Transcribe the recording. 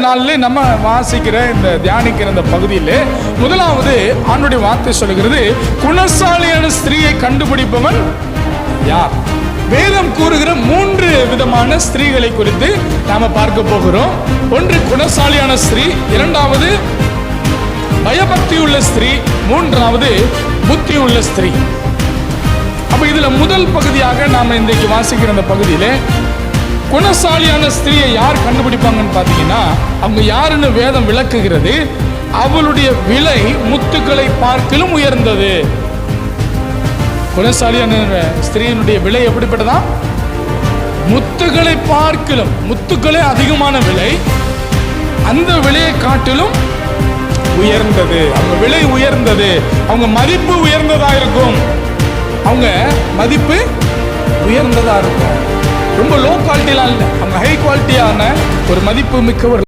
நாளில் நம்ம வாசிக்கிற இந்த தியானிக்கிற இந்த பகுதியில் முதலாவது ஆண்டுடைய வார்த்தை சொல்லுகிறது, குணசாலியான ஸ்திரீயை கண்டுபிடிப்பவன் யார்? வேதம் கூறுகிற 3 விதமான ஸ்திரீகளை குறித்து நாம பார்க்க போகிறோம். ஒன்று குணசாலியான ஸ்திரீ, இரண்டாவது பயபக்தி உள்ள ஸ்திரீ, மூன்றாவது புத்தி உள்ள ஸ்திரீ. அப்ப இதுல முதல் பகுதியாக நாம இன்றைக்கு வாசிக்கிற இந்த பகுதியில குணசாலியான ஸ்திரீயை யார் கண்டுபிடிப்பாங்கன்னு பார்த்தீங்கன்னா, அவங்க யாருன்னு வேதம் விளக்குகிறது. அவளுடைய விலை முத்துக்களை பார்க்கிலும் உயர்ந்தது. குணசாலியான ஸ்திரீயினுடைய விலை எப்படிப்பட்டதா? முத்துக்களை பார்க்கிலும், முத்துக்களே அதிகமான விலை, அந்த விலையை காட்டிலும் உயர்ந்தது. அவங்க விலை உயர்ந்தது, அவங்க மதிப்பு உயர்ந்ததா இருக்கும். அவங்க மதிப்பு உயர்ந்ததா இருக்கும். ரொம்ப லோ குவாலிட்டிலாம் இல்லை, அவங்க ஹை குவாலிட்டியான ஒரு மதிப்பு மிக்கவர்.